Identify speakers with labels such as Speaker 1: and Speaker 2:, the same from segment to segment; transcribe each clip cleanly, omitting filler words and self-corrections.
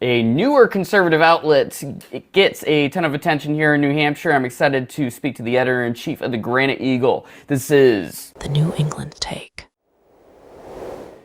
Speaker 1: a newer conservative outlet. It gets a ton of attention here in New Hampshire. I'm excited to speak to the editor-in-chief of the Granite Eagle. This is
Speaker 2: The New England Take.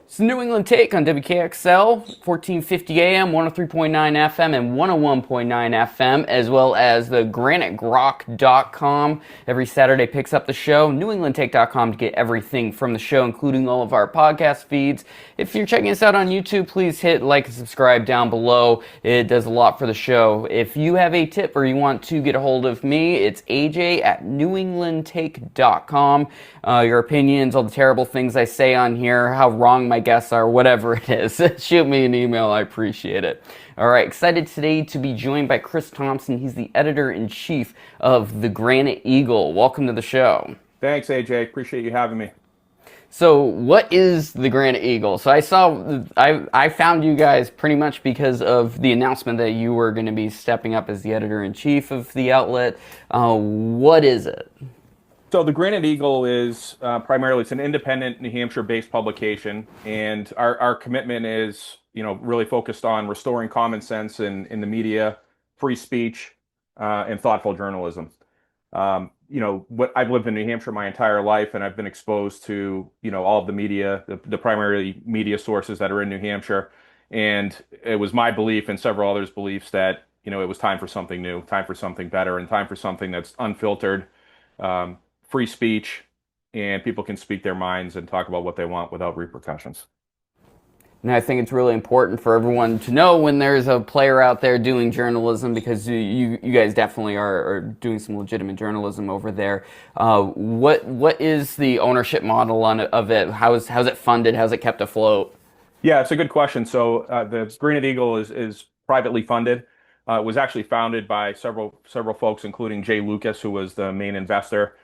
Speaker 1: It's the New England Take on WKXL, 1450 AM, 103.9 FM, and 101.9 FM, as well as the GraniteGrock.com. Every Saturday picks up the show. NewEnglandTake.com to get everything from the show, including all of our podcast feeds. If you're checking us out on YouTube, please hit like and subscribe down below. It does a lot for the show. If you have a tip or you want to get a hold of me, it's AJ at NewEnglandTake.com. Your opinions, all the terrible things I say on here, how wrong my guests are, whatever it is. Shoot me an email. I appreciate it. All right, excited today to be joined by Chris Thompson. He's the editor-in-chief of the Granite Eagle. Welcome to the show.
Speaker 3: Thanks, AJ. Appreciate you having me.
Speaker 1: So what is the Granite Eagle? So I found you guys pretty much because of the announcement that you were going to be stepping up as the editor-in-chief of the outlet. What is it?
Speaker 3: So the Granite Eagle is primarily, it's an independent New Hampshire-based publication, and our commitment is, really focused on restoring common sense in the media, free speech, and thoughtful journalism. What I've lived in New Hampshire my entire life, and I've been exposed to, all of the media, the primary media sources that are in New Hampshire, and it was my belief and several others' beliefs that, it was time for something new, time for something better, and time for something that's unfiltered. Free speech, and people can speak their minds and talk about what they want without repercussions.
Speaker 1: And I think it's really important for everyone to know when there's a player out there doing journalism, because you guys definitely are doing some legitimate journalism over there. What is the ownership model of it? How's it funded? How's it kept afloat?
Speaker 3: Yeah, it's a good question. So the Granite Eagle is privately funded. It was actually founded by several folks, including Jay Lucas, who was the main investor.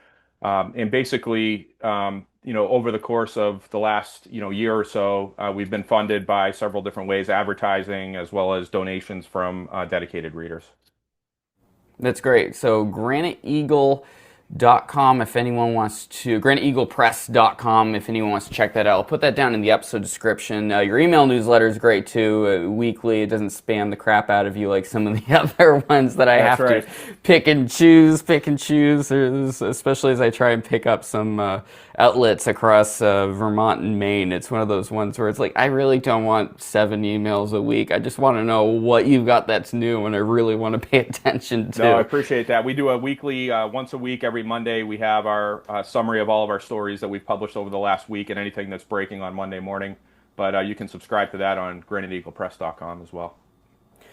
Speaker 3: And basically, over the course of the last, year or so, we've been funded by several different ways, advertising as well as donations from dedicated readers.
Speaker 1: That's great. So GraniteEagle.com if anyone wants to, GraniteEaglePress.com if anyone wants to check that out. I'll put that down in the episode description. Your email newsletter is great too, weekly. It doesn't spam the crap out of you like some of the other ones that I
Speaker 3: That's
Speaker 1: have
Speaker 3: right.
Speaker 1: to pick and choose, especially as I try and pick up some outlets across Vermont and Maine. It's one of those ones where it's like, I really don't want 7 emails a week. I just want to know what you've got that's new, and I really want to pay attention to.
Speaker 3: No, I appreciate that. We do a weekly, once a week, every Monday, we have our summary of all of our stories that we've published over the last week and anything that's breaking on Monday morning. But you can subscribe to that on GraniteEaglePress.com as well.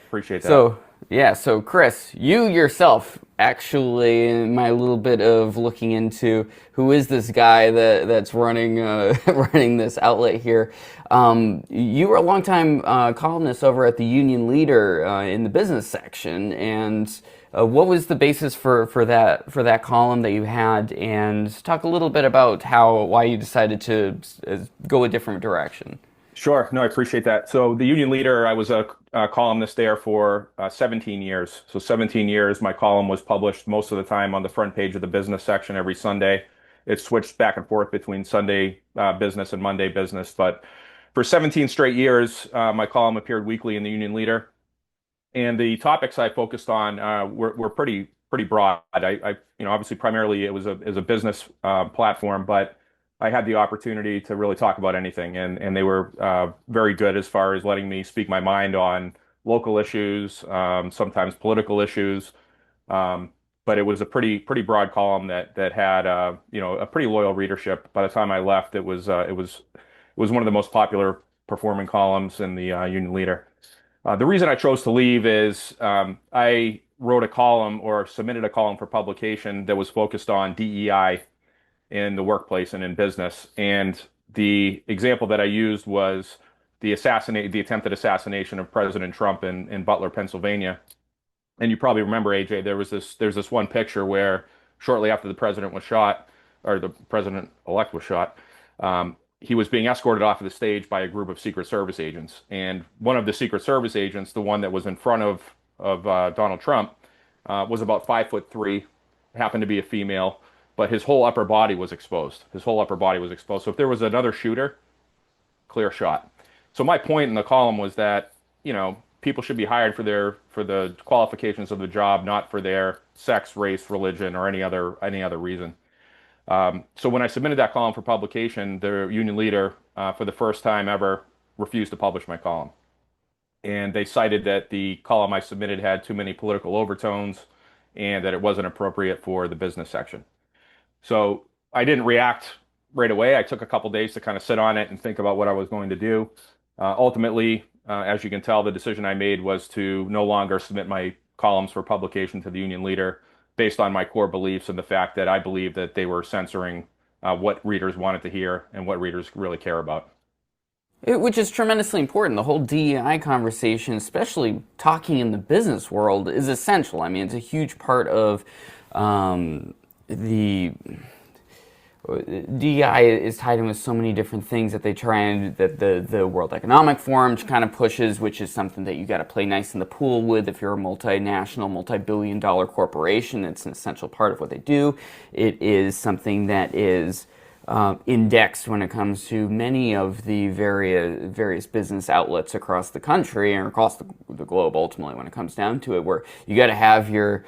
Speaker 3: Appreciate that.
Speaker 1: So Chris, you yourself, actually, in my little bit of looking into who is this guy that's running running this outlet here, you were a longtime columnist over at the Union Leader in the business section, and what was the basis for that column that you had? And talk a little bit about why you decided to go a different direction.
Speaker 3: Sure. No, I appreciate that. So the Union Leader, I was a columnist there for 17 years. So 17 years, my column was published most of the time on the front page of the business section every Sunday. It switched back and forth between Sunday business and Monday business. But for 17 straight years, my column appeared weekly in the Union Leader. And the topics I focused on were pretty broad. I obviously primarily it was a business platform, but I had the opportunity to really talk about anything, and they were very good as far as letting me speak my mind on local issues, sometimes political issues. But it was a pretty broad column that had a pretty loyal readership. By the time I left, it was one of the most popular performing columns in the Union Leader. The reason I chose to leave is I wrote a column or submitted a column for publication that was focused on DEI in the workplace and in business. And the example that I used was the attempted assassination of President Trump in Butler, Pennsylvania. And you probably remember, AJ, there's this one picture where shortly after the president was shot, or the president-elect was shot, he was being escorted off of the stage by a group of Secret Service agents. And one of the Secret Service agents, the one that was in front of Donald Trump, was about 5'3", happened to be a female, but his whole upper body was exposed. So if there was another shooter, clear shot. So my point in the column was that, people should be hired for the qualifications of the job, not for their sex, race, religion, or any other reason. So when I submitted that column for publication, the union leader, for the first time ever, refused to publish my column. And they cited that the column I submitted had too many political overtones and that it wasn't appropriate for the business section. So I didn't react right away. I took a couple days to kind of sit on it and think about what I was going to do. Ultimately, as you can tell, the decision I made was to no longer submit my columns for publication to the union leader based on my core beliefs and the fact that I believe that they were censoring what readers wanted to hear and what readers really care about.
Speaker 1: Which is tremendously important. The whole DEI conversation, especially talking in the business world, is essential. I mean, it's a huge part of the DEI is tied in with so many different things that they try and that the World Economic Forum kind of pushes, which is something that you got to play nice in the pool with if you're a multinational, multi-billion-dollar corporation. It's an essential part of what they do. It is something that is indexed when it comes to many of the various business outlets across the country and across the globe. Ultimately, when it comes down to it, where you got to have your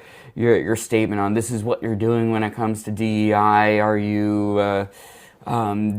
Speaker 1: statement on this is what you're doing when it comes to DEI. Are you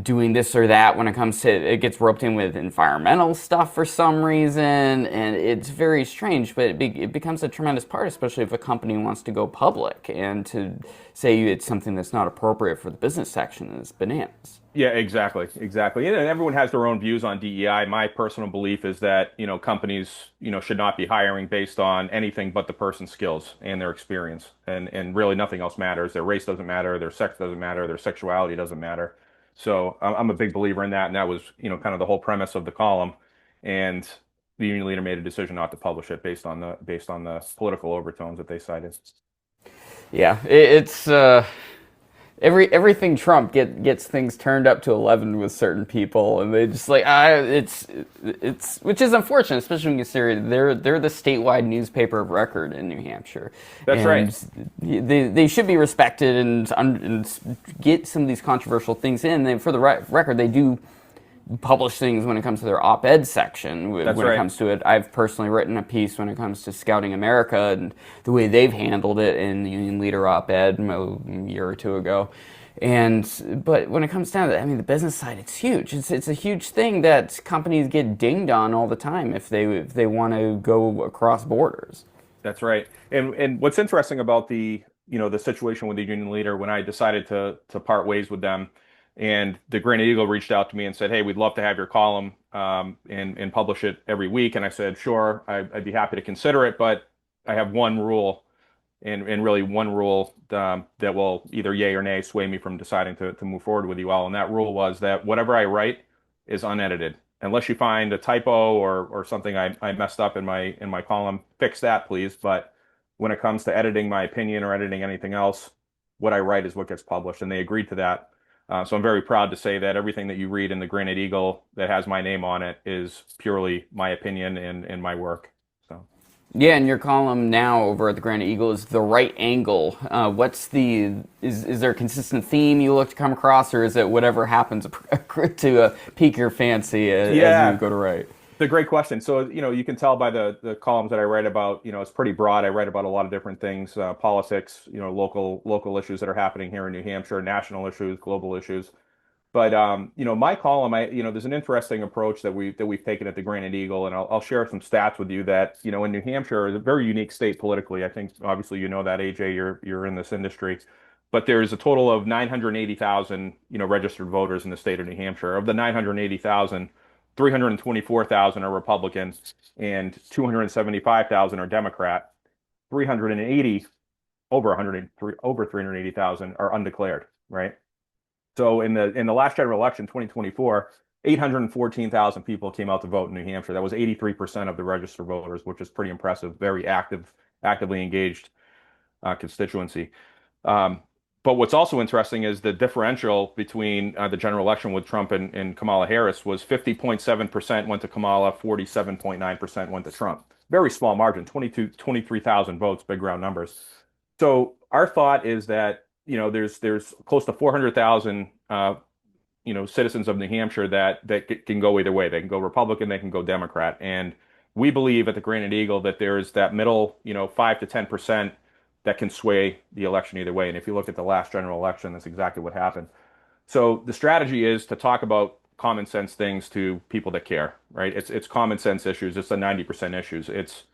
Speaker 1: doing this or that when it comes to it gets roped in with environmental stuff for some reason, and it's very strange, but it becomes a tremendous part, especially if a company wants to go public, and to say it's something that's not appropriate for the business section is bananas.
Speaker 3: Yeah, exactly. And everyone has their own views on DEI. My personal belief is that, companies, should not be hiring based on anything but the person's skills and their experience. And really nothing else matters. Their race doesn't matter, their sex doesn't matter, their sexuality doesn't matter. So I'm a big believer in that, and that was, kind of the whole premise of the column. And the union leader made a decision not to publish it based on the political overtones that they cited.
Speaker 1: Yeah, it's everything Trump gets things turned up to 11 with certain people, and they just like it's which is unfortunate, especially when you consider they're the statewide newspaper of record in New Hampshire.
Speaker 3: That's
Speaker 1: and
Speaker 3: right.
Speaker 1: They should be respected and get some of these controversial things in. For the record, they do publish things when it comes to their op-ed section.
Speaker 3: That's
Speaker 1: when
Speaker 3: right.
Speaker 1: it comes to it, I've personally written a piece when it comes to Scouting America and the way they've handled it in the Union Leader op-ed a year or two ago. But when it comes down to it, I mean, the business side, it's huge. It's a huge thing that companies get dinged on all the time if they want to go across borders.
Speaker 3: That's right. And what's interesting about the situation with the union leader, when I decided to part ways with them, and the Granite Eagle reached out to me and said, "Hey, we'd love to have your column and publish it every week." And I said, "Sure, I'd be happy to consider it, but I have one rule, and really one rule that will either yay or nay sway me from deciding to move forward with you all." And that rule was that whatever I write is unedited, unless you find a typo or something I messed up in my column. Fix that, please. But when it comes to editing my opinion or editing anything else, what I write is what gets published, and they agreed to that. So I'm very proud to say that everything that you read in the Granite Eagle that has my name on it is purely my opinion and my work. So
Speaker 1: Yeah, and your column now over at the Granite Eagle is the right angle. Is there a consistent theme you look to come across, or is it whatever happens to pique your fancy as you go to write?
Speaker 3: It's a great question. So, you can tell by the columns that I write about, it's pretty broad. I write about a lot of different things, politics, local issues that are happening here in New Hampshire, national issues, global issues. But my column, there's an interesting approach that we've taken at the Granite Eagle, and I'll share some stats with you that, in New Hampshire is a very unique state politically. I think obviously that, AJ, you're in this industry. But there's a total of 980,000, registered voters in the state of New Hampshire. Of the 980,000, 324,000 are Republican and 275,000 are Democrat. 380 over 380,000 are undeclared, right? So in the last general election, 2024, 814,000 people came out to vote in New Hampshire. That was 83% of the registered voters, which is pretty impressive. Very actively engaged constituency. But what's also interesting is the differential between the general election with Trump and Kamala Harris was 50.7% went to Kamala, 47.9% went to Trump. Very small margin, 23,000 votes, big round numbers. So our thought is that, there's close to 400,000 citizens of New Hampshire that can go either way. They can go Republican, they can go Democrat. And we believe at the Granite Eagle that there's that middle, 5 to 10% that can sway the election either way. And if you look at the last general election, that's exactly what happened. So the strategy is to talk about common sense things to people that care, right? It's common sense issues. It's the 90% issues. It's,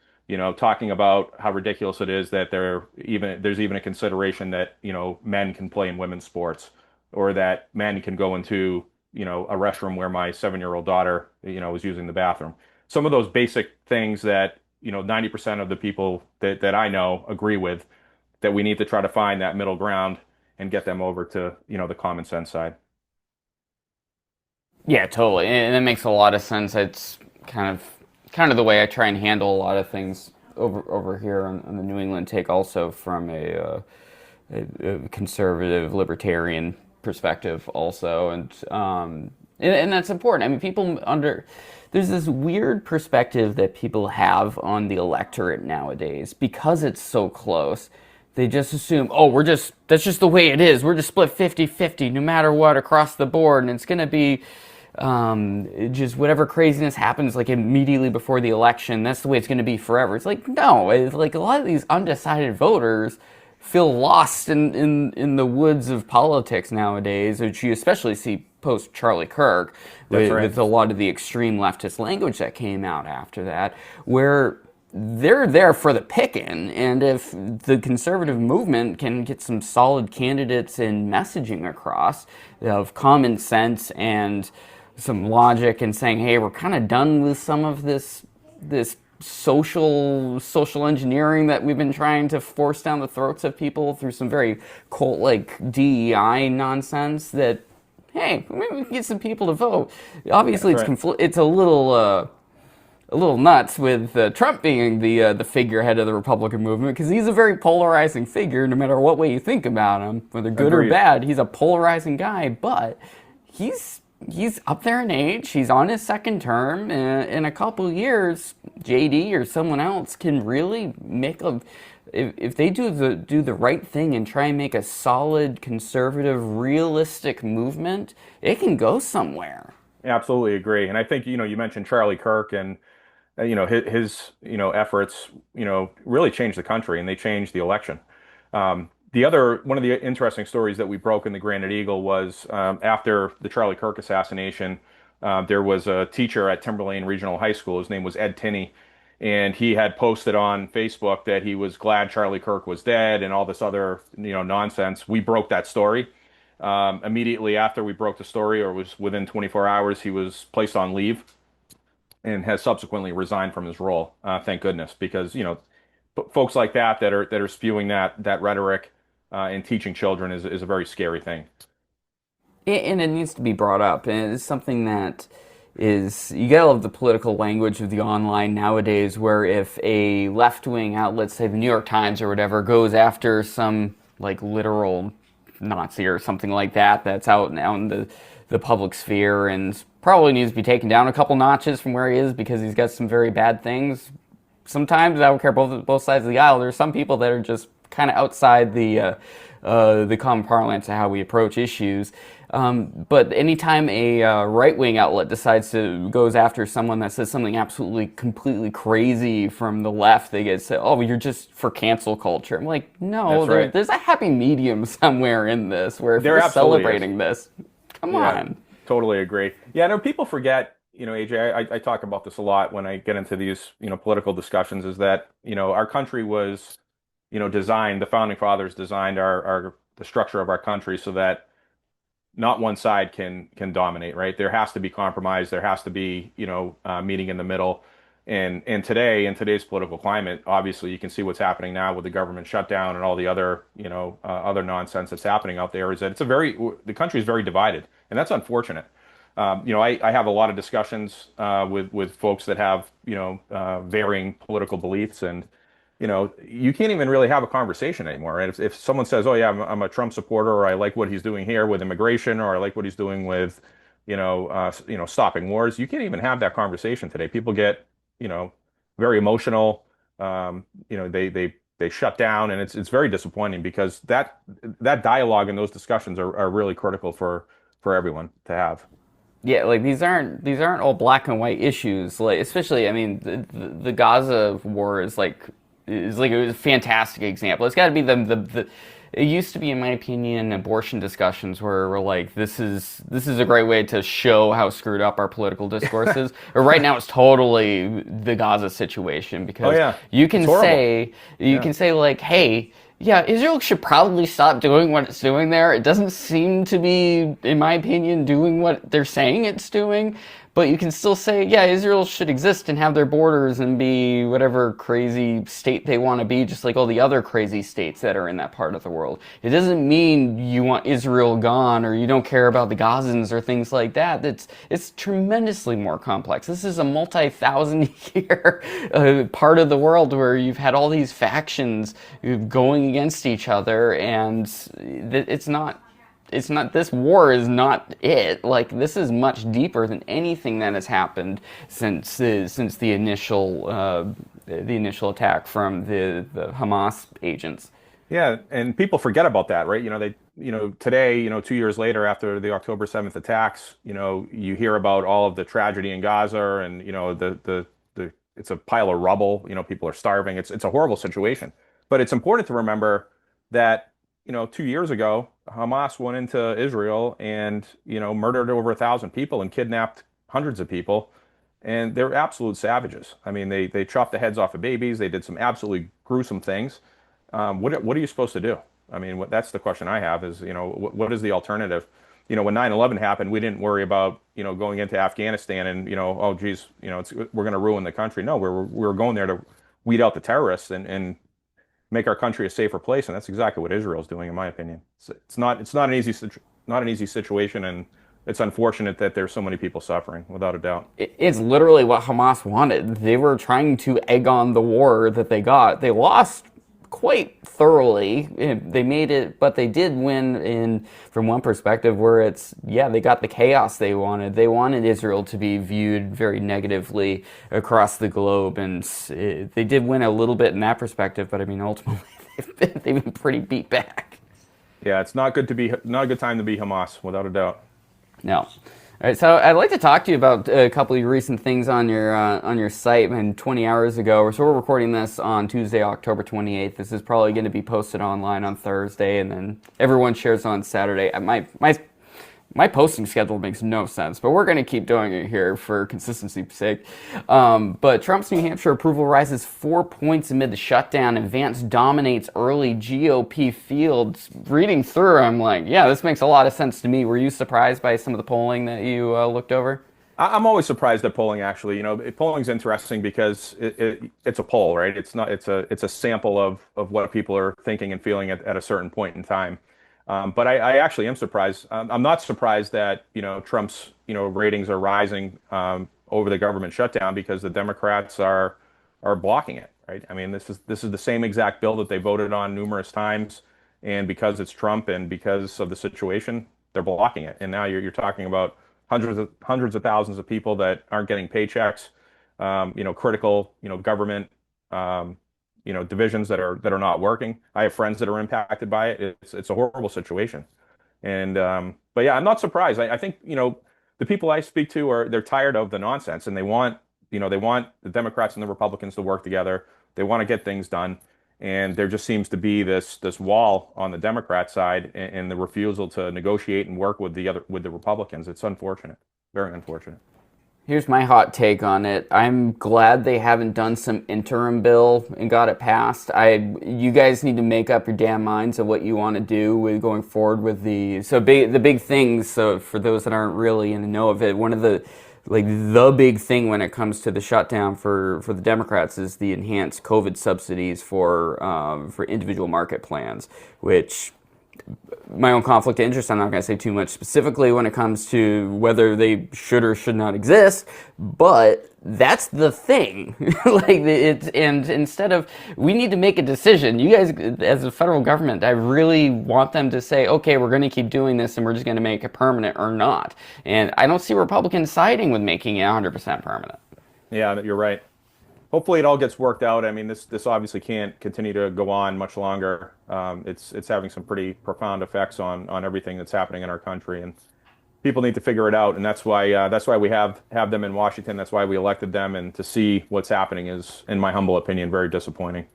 Speaker 3: talking about how ridiculous it is that there's even a consideration that, men can play in women's sports, or that men can go into, a restroom where my 7-year-old daughter, is using the bathroom. Some of those basic things that, 90% of the people that I know agree with, that we need to try to find that middle ground and get them over to, the common sense side.
Speaker 1: Yeah, totally, and it makes a lot of sense. It's kind of the way I try and handle a lot of things over here on the New England take, also from a conservative libertarian perspective, also, and that's important. I mean, there's this weird perspective that people have on the electorate nowadays because it's so close. They just assume, oh, that's just the way it is. We're just split 50-50 no matter what across the board. And it's going to be just whatever craziness happens like immediately before the election. That's the way it's going to be forever. It's like, no, it's like a lot of these undecided voters feel lost in the woods of politics nowadays, which you especially see post Charlie Kirk with a lot of the extreme leftist language that came out after that, where they're there for the picking, and if the conservative movement can get some solid candidates and messaging across of common sense and some logic, and saying, hey, we're kind of done with some of this social engineering that we've been trying to force down the throats of people through some very cult-like DEI nonsense, that, hey, maybe we can get some people to vote. Obviously, it's a little nuts with Trump being the figurehead of the Republican movement, because he's a very polarizing figure no matter what way you think about him, whether good or bad. He's a polarizing guy, but he's up there in age. He's on his second term. In a couple of years, JD or someone else can really make if they do the right thing and try and make a solid, conservative, realistic movement, it can go somewhere.
Speaker 3: Absolutely agree. And I think, you mentioned Charlie Kirk, and his efforts really changed the country, and they changed the election. One of the interesting stories that we broke in the Granite Eagle was, after the Charlie Kirk assassination, there was a teacher at Timberlane Regional High School. His name was Ed Tinney, and he had posted on Facebook that he was glad Charlie Kirk was dead and all this other nonsense. We broke that story. Immediately after we broke the story, or was within 24 hours, he was placed on leave and has subsequently resigned from his role. Thank goodness, because folks like that are spewing that rhetoric and teaching children is a very scary thing.
Speaker 1: And it needs to be brought up, and it's something that you gotta love the political language of the online nowadays, where if a left-wing outlet, say the New York Times or whatever, goes after some like literal Nazi or something like that that's out now in the public sphere, and probably needs to be taken down a couple notches from where he is, because he's got some very bad things. Sometimes, I don't care, both sides of the aisle, there's some people that are just kind of outside the common parlance of how we approach issues. But anytime a right-wing outlet goes after someone that says something absolutely, completely crazy from the left, they get said, oh, you're just for cancel culture. I'm like, no, there's a happy medium somewhere in this, where if you're celebrating this, come on.
Speaker 3: Totally agree. Yeah, no, people forget, AJ, I talk about this a lot when I get into these, political discussions, is that, our country was, designed, the founding fathers designed the structure of our country so that not one side can dominate, right? There has to be compromise. There has to be, meeting in the middle. And today, in today's political climate, obviously you can see what's happening now with the government shutdown and all the other, other nonsense that's happening out there, is that the country is very divided, and that's unfortunate. I have a lot of discussions with folks that have, varying political beliefs, and you can't even really have a conversation anymore, right? If someone says, "Oh yeah, I'm a Trump supporter," or "I like what he's doing here with immigration," or "I like what he's doing with, stopping wars," you can't even have that conversation today. People get, very emotional. They shut down, and it's very disappointing, because that dialogue and those discussions are really critical for everyone to have.
Speaker 1: Yeah, like these aren't all black and white issues. Like especially, I mean, the Gaza war is like a fantastic example. It's got to be the. It used to be, in my opinion, abortion discussions where we're like, this is a great way to show how screwed up our political discourse is. But right now, it's totally the Gaza situation
Speaker 3: Oh
Speaker 1: because
Speaker 3: yeah,
Speaker 1: you
Speaker 3: it's
Speaker 1: can
Speaker 3: horrible.
Speaker 1: say you
Speaker 3: Yeah.
Speaker 1: can say like, hey. Yeah, Israel should probably stop doing what it's doing there. It doesn't seem to be, in my opinion, doing what they're saying it's doing. But you can still say, yeah, Israel should exist and have their borders and be whatever crazy state they want to be, just like all the other crazy states that are in that part of the world. It doesn't mean you want Israel gone or you don't care about the Gazans or things like that. It's tremendously more complex. This is a multi-thousand year part of the world where you've had all these factions going against each other, and it's not this war is not it. Like this is much deeper than anything that has happened since the initial attack from the Hamas agents.
Speaker 3: Yeah, and people forget about that, right? Today, 2 years later after the October 7th attacks, you hear about all of the tragedy in Gaza and, it's a pile of rubble, people are starving. It's a horrible situation. But it's important to remember that, 2 years ago, Hamas went into Israel and, murdered over 1,000 people and kidnapped hundreds of people. And they're absolute savages. I mean, they chopped the heads off of babies. They did some absolutely gruesome things. What are you supposed to do? I mean, that's the question I have is, what is the alternative? When 9/11 happened, we didn't worry about, going into Afghanistan and, oh, geez, we're going to ruin the country. No, we're going there to weed out the terrorists and make our country a safer place. And that's exactly what Israel's doing, in my opinion. It's not not an easy situation. And it's unfortunate that there's so many people suffering, without a doubt.
Speaker 1: It's literally what Hamas wanted. They were trying to egg on the war that they got. They lost quite thoroughly. They made it, but they did win in from one perspective where it's yeah, they got the chaos they wanted. They wanted Israel to be viewed very negatively across the globe, and they did win a little bit in that perspective. But I mean, ultimately, they've been pretty beat back.
Speaker 3: Yeah, it's not a good time to be Hamas, without a doubt.
Speaker 1: No. All right, so I'd like to talk to you about a couple of recent things on your site. And 20 hours ago, so we're recording this on Tuesday, October 28th. This is probably going to be posted online on Thursday, and then everyone shares on Saturday. My posting schedule makes no sense, but we're going to keep doing it here for consistency's sake. But Trump's New Hampshire approval rises 4 points amid the shutdown, and Vance dominates early GOP fields. Reading through, I'm like, yeah, this makes a lot of sense to me. Were you surprised by some of the polling that you looked over?
Speaker 3: I'm always surprised at polling, actually. Polling's interesting because it's a poll, right? It's a sample of what people are thinking and feeling at a certain point in time. But I actually am surprised. I'm not surprised that, Trump's, ratings are rising over the government shutdown because the Democrats are blocking it, right? I mean, this is the same exact bill that they voted on numerous times, and because it's Trump and because of the situation, they're blocking it. And now you're talking about hundreds of thousands of people that aren't getting paychecks, critical, government. Um, divisions that are not working. I have friends that are impacted by it. It's a horrible situation. And but yeah, I'm not surprised. I think, the people I speak to they're tired of the nonsense and they want the Democrats and the Republicans to work together. They want to get things done. And there just seems to be this wall on the Democrat side and the refusal to negotiate and work with the Republicans. It's unfortunate. Very unfortunate.
Speaker 1: Here's my hot take on it. I'm glad they haven't done some interim bill and got it passed. You guys need to make up your damn minds of what you want to do with going forward with the big things. So for those that aren't really in the know of it, one of the big thing when it comes to the shutdown for the Democrats is the enhanced COVID subsidies for individual market plans, which my own conflict of interest. I'm not going to say too much specifically when it comes to whether they should or should not exist, but that's the thing. And instead of, we need to make a decision. You guys, as a federal government, I really want them to say, okay, we're going to keep doing this and we're just going to make it permanent or not. And I don't see Republicans siding with making it 100% permanent.
Speaker 3: Yeah, you're right. Hopefully it all gets worked out. I mean, this obviously can't continue to go on much longer. It's having some pretty profound effects on everything that's happening in our country, and people need to figure it out, and that's why we have them in Washington. That's why we elected them, and to see what's happening is, in my humble opinion, very disappointing.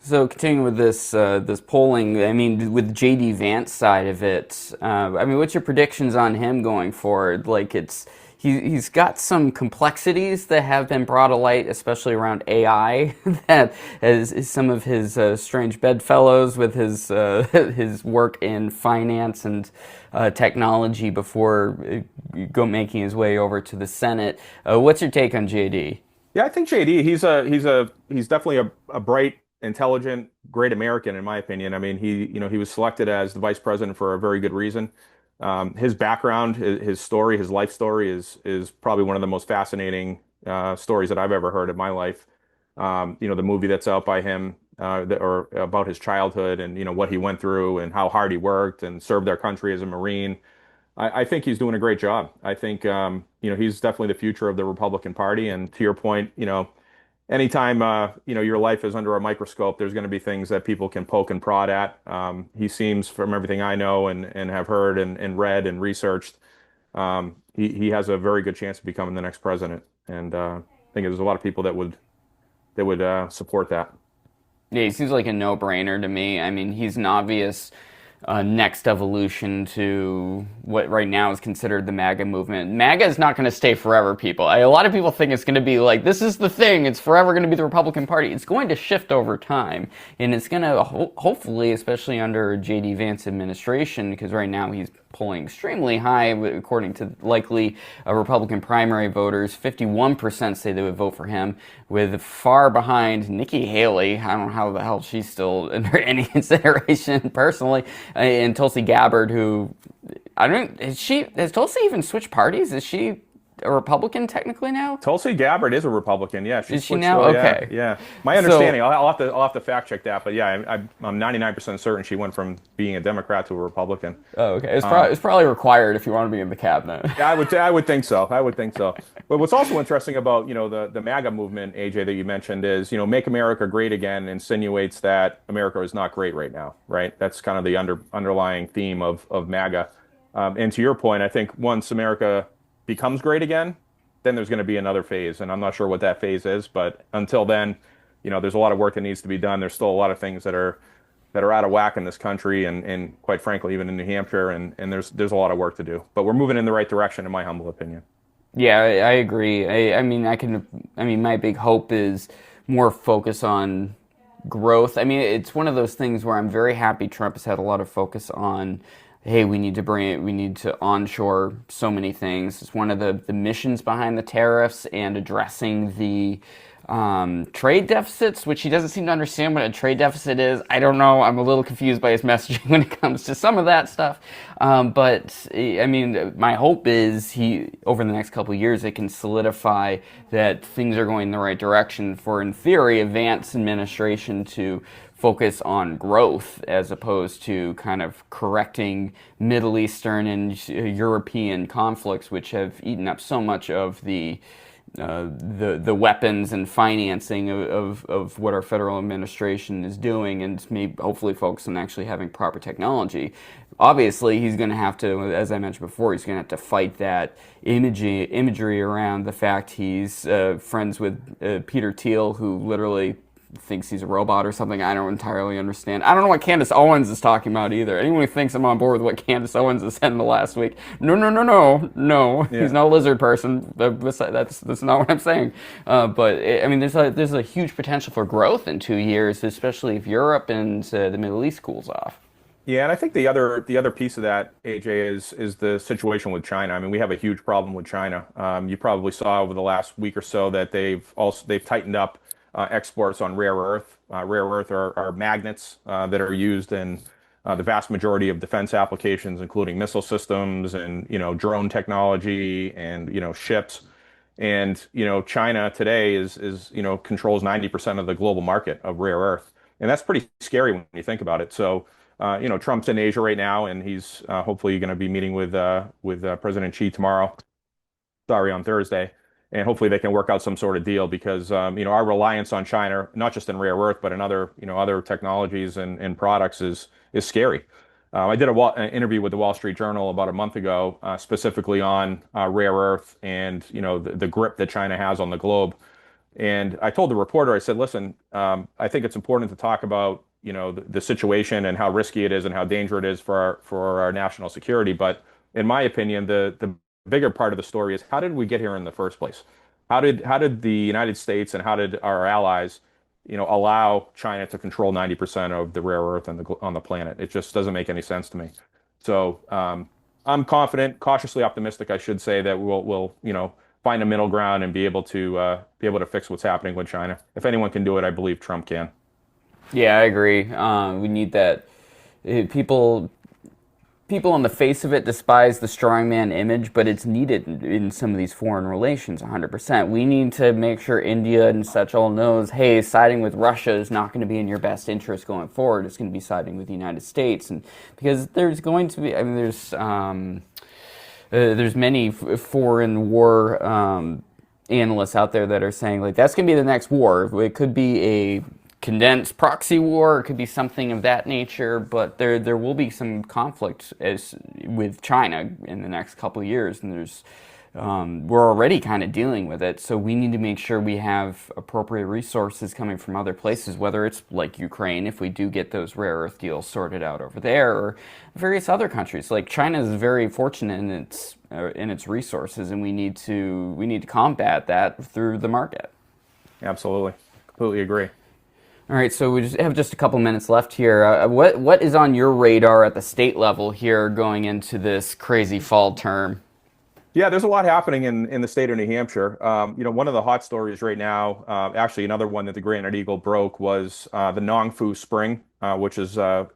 Speaker 1: So continuing with this polling, I mean, with JD Vance side of it, I mean, what's your predictions on him going forward? Like, he's got some complexities that have been brought to light, especially around AI, that is some of his strange bedfellows with his his work in finance and technology before making his way over to the Senate. What's your take on JD?
Speaker 3: Yeah, I think JD, he's definitely a bright, intelligent, great American in my opinion. I mean, he was selected as the vice president for a very good reason. His background, his story, his life story is probably one of the most fascinating stories that I've ever heard in my life. The movie that's out by him or about his childhood and what he went through and how hard he worked and served our country as a Marine. I think he's doing a great job. I think he's definitely the future of the Republican Party. And to your point, anytime your life is under a microscope, there's going to be things that people can poke and prod at. He seems, from everything I know and have heard and read and researched, he has a very good chance of becoming the next president. And I think there's a lot of people that would support that.
Speaker 1: Yeah, he seems like a no-brainer to me. I mean, he's an obvious next evolution to what right now is considered the MAGA movement. MAGA is not going to stay forever, people. A lot of people think it's going to be like, this is the thing, it's forever going to be the Republican Party. It's going to shift over time, and it's going to hopefully, especially under J.D. Vance administration, because right now he's polling extremely high, according to likely Republican primary voters. 51% say they would vote for him, with far behind Nikki Haley. I don't know how the hell she's still under any consideration personally, and Tulsi Gabbard, who I don't. Has Tulsi even switched parties? Is she a Republican technically now?
Speaker 3: Tulsi Gabbard is a Republican. Yeah,
Speaker 1: Is she now? Okay.
Speaker 3: Yeah. My understanding, I'll have to fact check that, but yeah, I'm 99% certain she went from being a Democrat to a Republican.
Speaker 1: Oh, okay. It's probably required if you want to be in the cabinet.
Speaker 3: Yeah, I would think so. I would think so. But what's also interesting about, the MAGA movement, AJ, that you mentioned is, Make America Great Again insinuates that America is not great right now, right? That's kind of the underlying theme of MAGA. And to your point, I think once America becomes great again, then there's going to be another phase, and I'm not sure what that phase is. But until then, there's a lot of work that needs to be done. There's still a lot of things that are out of whack in this country, and quite frankly, even in New Hampshire, and there's a lot of work to do. But we're moving in the right direction, in my humble opinion.
Speaker 1: Yeah, I agree. I mean, my big hope is more focus on growth. I mean, it's one of those things where I'm very happy Trump has had a lot of focus on, hey, we need to onshore so many things. It's one of the missions behind the tariffs and addressing the trade deficits, which he doesn't seem to understand what a trade deficit is. I don't know. I'm a little confused by his messaging when it comes to some of that stuff. But I mean, my hope is over the next couple of years, it can solidify that things are going in the right direction for, in theory, a Vance administration to focus on growth as opposed to kind of correcting Middle Eastern and European conflicts, which have eaten up so much of the weapons and financing of what our federal administration is doing, and maybe hopefully focus on actually having proper technology. Obviously, he's going to have to, as I mentioned before, he's going to have to fight that imagery around the fact he's friends with Peter Thiel, who literally thinks he's a robot or something. I don't entirely understand. I don't know what Candace Owens is talking about either. Anyone who thinks I'm on board with what Candace Owens has said in the last week, no. Yeah. He's not a lizard person. That's not what I'm saying. I mean, there's a huge potential for growth in 2 years, especially if Europe and the Middle East cools off.
Speaker 3: Yeah, and I think the other piece of that, AJ, is the situation with China. I mean, we have a huge problem with China. You probably saw over the last week or so that they've tightened up exports on rare earth. Rare earth are magnets that are used in the vast majority of defense applications, including missile systems and drone technology and ships. And China today is controls 90% of the global market of rare earth, and that's pretty scary when you think about it. So Trump's in Asia right now, and he's hopefully going to be meeting with President Xi tomorrow. Sorry, on Thursday. And hopefully they can work out some sort of deal because our reliance on China, not just in rare earth, but in other technologies and products is scary. I did an interview with the Wall Street Journal about a month ago, specifically on rare earth and the grip that China has on the globe. And I told the reporter, I said, listen, I think it's important to talk about the situation and how risky it is and how dangerous it is for our national security. But in my opinion, the bigger part of the story is how did we get here in the first place? How did the United States and how did our allies allow China to control 90% of the rare earth on the planet? It just doesn't make any sense to me. So I'm confident, cautiously optimistic, I should say, that we'll find a middle ground and be able to fix what's happening with China. If anyone can do it, I believe Trump can.
Speaker 1: Yeah, I agree. We need that. People on the face of it despise the strongman image, but it's needed in some of these foreign relations 100%. We need to make sure India and such all knows, hey, siding with Russia is not going to be in your best interest going forward. It's going to be siding with the United States. And because there's going to be, I mean, there's many foreign war analysts out there that are saying, like, that's going to be the next war. It could be a condensed proxy war, it could be something of that nature, but there will be some conflict with China in the next couple of years, and we're already kind of dealing with it, so we need to make sure we have appropriate resources coming from other places, whether it's like Ukraine, if we do get those rare earth deals sorted out over there, or various other countries. Like China is very fortunate in its resources, and we need to combat that through the market.
Speaker 3: Absolutely. Completely agree.
Speaker 1: All right, so we just have a couple minutes left here. What is on your radar at the state level here going into this crazy fall term?
Speaker 3: Yeah, there's a lot happening in the state of New Hampshire. One of the hot stories right now, actually another one that the Granite Eagle broke was the Nongfu Spring, which is a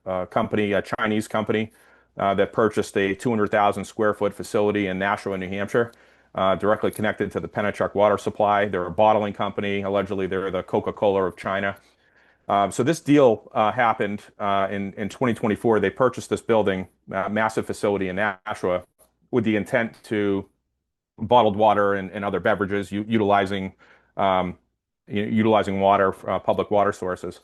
Speaker 3: Chinese company that purchased a 200,000 square foot facility in Nashua, New Hampshire, directly connected to the Pennachuck water supply. They're a bottling company. Allegedly, they're the Coca-Cola of China. So this deal happened in 2024. They purchased this building, massive facility in Nashua, with the intent to bottled water and other beverages, utilizing water, public water sources.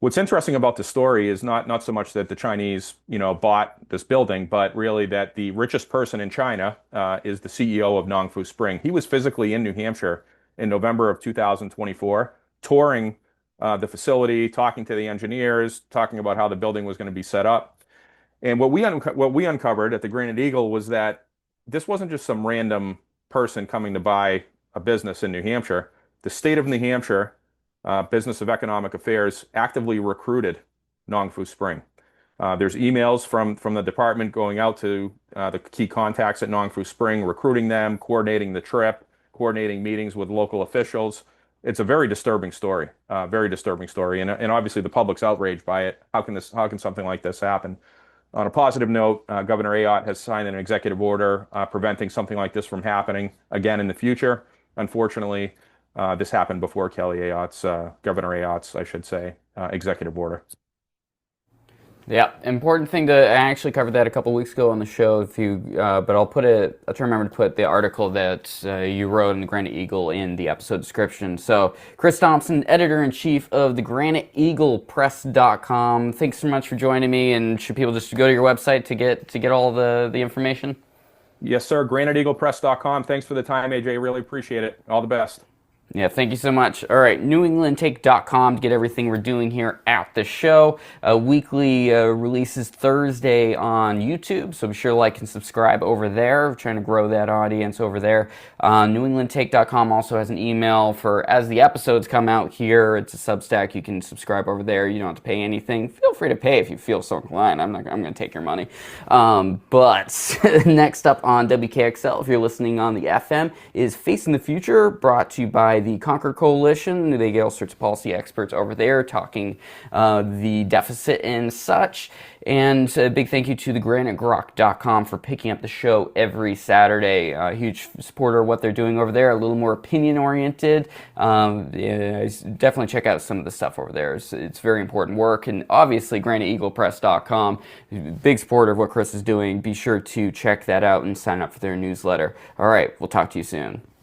Speaker 3: What's interesting about the story is not so much that the Chinese, bought this building, but really that the richest person in China is the CEO of Nongfu Spring. He was physically in New Hampshire in November of 2024, touring the facility, talking to the engineers, talking about how the building was going to be set up. And what we uncovered at the Granite Eagle was that this wasn't just some random person coming to buy a business in New Hampshire. The state of New Hampshire Business of Economic Affairs actively recruited Nongfu Spring. There's emails from the department going out to the key contacts at Nongfu Spring, recruiting them, coordinating the trip, coordinating meetings with local officials. It's a very disturbing story, and obviously the public's outraged by it. How can something like this happen? On a positive note, Governor Ayotte has signed an executive order preventing something like this from happening again in the future. Unfortunately, this happened before Governor Ayotte's, I should say, executive order.
Speaker 1: Yeah, important thing to. I actually covered that a couple weeks ago on the show. But I'll try to remember to put the article that you wrote in the Granite Eagle in the episode description. So, Chris Thompson, editor-in-chief of the Granite Eagle Press.com. Thanks so much for joining me. And should people just go to your website to get all the information?
Speaker 3: Yes, sir. GraniteEaglePress.com. Thanks for the time, AJ. Really appreciate it. All the best.
Speaker 1: Yeah, thank you so much. All right, NewEnglandTake.com to get everything we're doing here at the show. Weekly releases Thursday on YouTube, so be sure to like and subscribe over there. We're trying to grow that audience over there. NewEnglandTake.com also has an email for as the episodes come out here. It's a Substack. You can subscribe over there. You don't have to pay anything. Feel free to pay if you feel so inclined. I'm going to take your money. But next up on WKXL, if you're listening on the FM, is Facing the Future, brought to you by the Conquer Coalition. They get all sorts of policy experts over there talking the deficit and such. And a big thank you to the GraniteGrock.com for picking up the show every Saturday. A huge supporter of what they're doing over there, a little more opinion-oriented. Definitely check out some of the stuff over there. It's very important work. And obviously, GraniteEaglePress.com, big supporter of what Chris is doing. Be sure to check that out and sign up for their newsletter. All right, we'll talk to you soon.